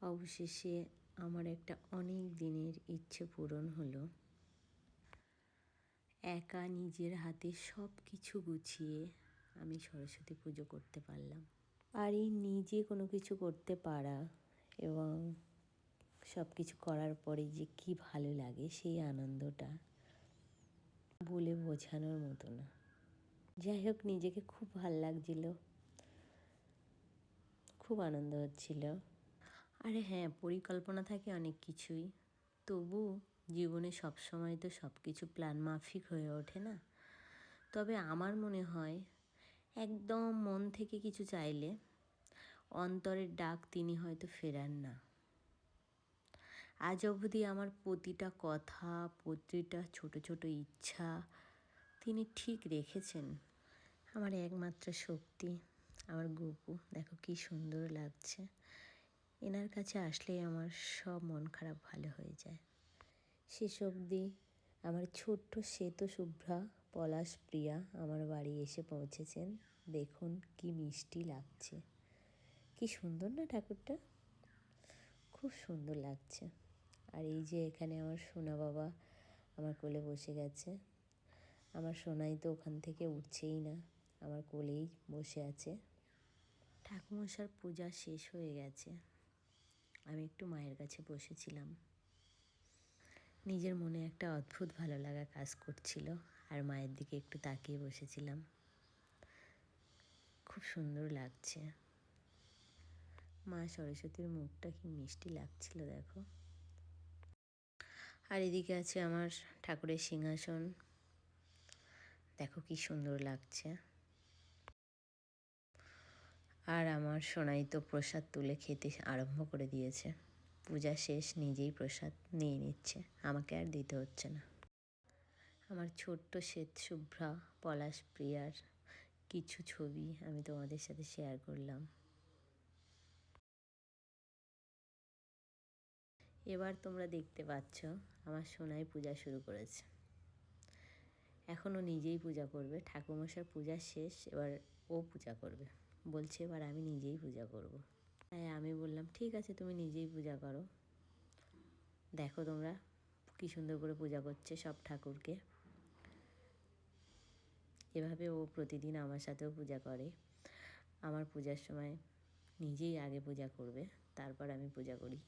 অবশেষে আমার একটা অনেক দিনের ইচ্ছে পূরণ হলো। একা নিজের হাতে সব কিছু গুছিয়ে আমি সরস্বতী পুজো করতে পারলাম। আর এই নিজে কোনো কিছু করতে পারা এবং সব কিছু করার পরে যে কি ভালো লাগে, সেই আনন্দটা বলে বোঝানোর মতো না। যাই হোক, নিজেকে খুব ভাল লাগছিল, খুব আনন্দ হচ্ছিল। আরে হ্যাঁ, পরিকল্পনা থাকে অনেক কিছুই, তবু জীবনে সবসময় তো সব কিছু প্ল্যান মাফিক হয়ে ওঠে না। তবে আমার মনে হয় একদম মন থেকে কিছু চাইলে অন্তরের ডাক তিনি হয়তো ফেরান না। আজ অবধি আমার প্রতিটা কথা, প্রতিটা ছোট ছোট ইচ্ছা তিনি ঠিক রেখেছেন। আমার একমাত্র শক্তি আমার গপু, দেখো কি সুন্দর লাগছে। এনার কাছে আসলেই আমার সব মন খারাপ ভালো হয়ে যায়। শেষ অবধি আমার ছোট্ট শ্বেত শুভ্রা পলাশ প্রিয়া আমার বাড়ি এসে পৌঁছেছেন। দেখুন কি মিষ্টি লাগছে, কি সুন্দর না ঠাকুরটা, খুব সুন্দর লাগছে। আর এই যে এখানে আমার সোনা বাবা আমার কোলে বসে গেছে। আমার সোনাই তো ওখান থেকে উঠছেই না, আমার কোলেই বসে আছে। ঠাকুমশার পূজা শেষ হয়ে গেছে, আমি একটু মায়ের কাছে বসেছিলাম। নিজের মনে একটা অদ্ভুত ভালো লাগা কাজ করছিল, আর মায়ের দিকে একটু তাকিয়ে বসেছিলাম। খুব সুন্দর লাগছে, মা সরস্বতীর মুখটা কি মিষ্টি লাগছিল দেখো। আর এদিকে আছে আমার ঠাকুরের সিংহাসন, দেখো কি সুন্দর লাগছে। আর আমার সোনাই তো প্রসাদ তুলে খেতে আরম্ভ করে দিয়েছে। পূজা শেষ, নিজেই প্রসাদ নিয়ে নিচ্ছে, আমাকে আর দিতে হচ্ছে না। আমার ছোট্ট শ্বেত শুভ্রা পলাশ প্রিয়ার কিছু ছবি আমি তোমাদের সাথে শেয়ার করলাম। এবার তোমরা দেখতে পাচ্ছ আমার সোনাই পূজা শুরু করেছে। এখনও নিজেই পূজা করবে, ঠাকুরমশার পূজা শেষ, এবার ও পূজা করবে। বলছে এবার আমি নিজেই পূজা করব। তাই আমি বললাম ঠিক আছে, তুমি নিজেই পূজা করো। দেখো তোমরা কী সুন্দর করে পূজা করছে সব ঠাকুরকে। এভাবে ও প্রতিদিন আমার সাথেও পূজা করে। আমার পূজার সময় নিজেই আগে পূজা করবে, তারপর আমি পূজা করি।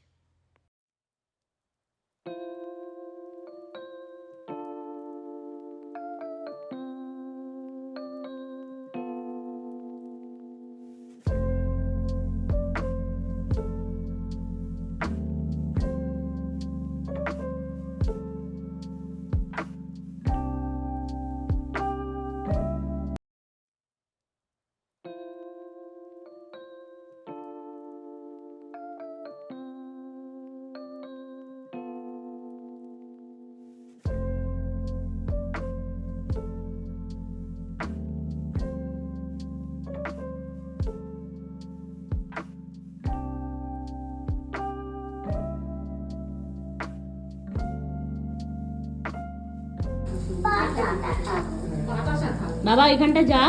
বাবা এখানটা যা।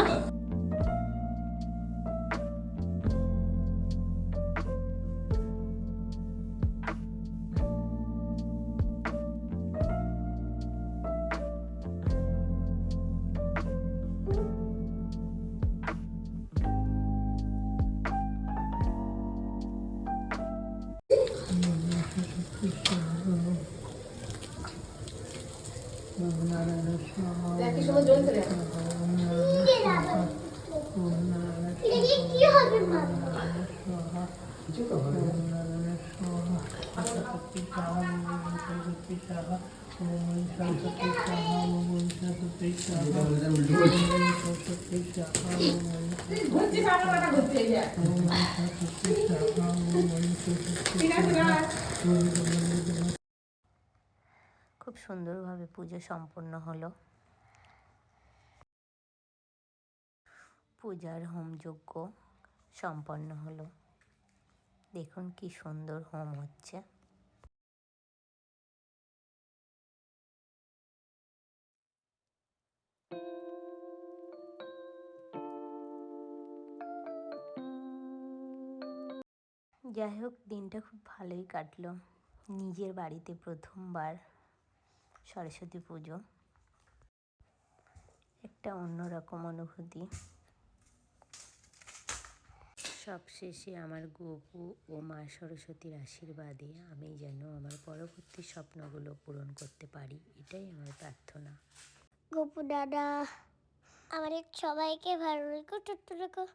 খুব সুন্দরভাবে পুজো সম্পন্ন হলো। পূজার হোমযজ্ঞ সম্পন্ন হলো। দেখুন কি সুন্দর হোম হচ্ছে। যাই হোক, দিনটা খুব ভালোই কাটলো। নিজের বাড়িতে প্রথমবার সরস্বতী পুজো, একটা অন্যরকম অনুভূতি। সবশেষে আমার গপু ও মা সরস্বতীর আশীর্বাদে আমি যেন আমার পরবর্তী স্বপ্নগুলো পূরণ করতে পারি, এটাই আমার প্রার্থনা। গপু দাদা, আমাদের সবাইকে ভালো রেখো, ছোট্ট রেখো।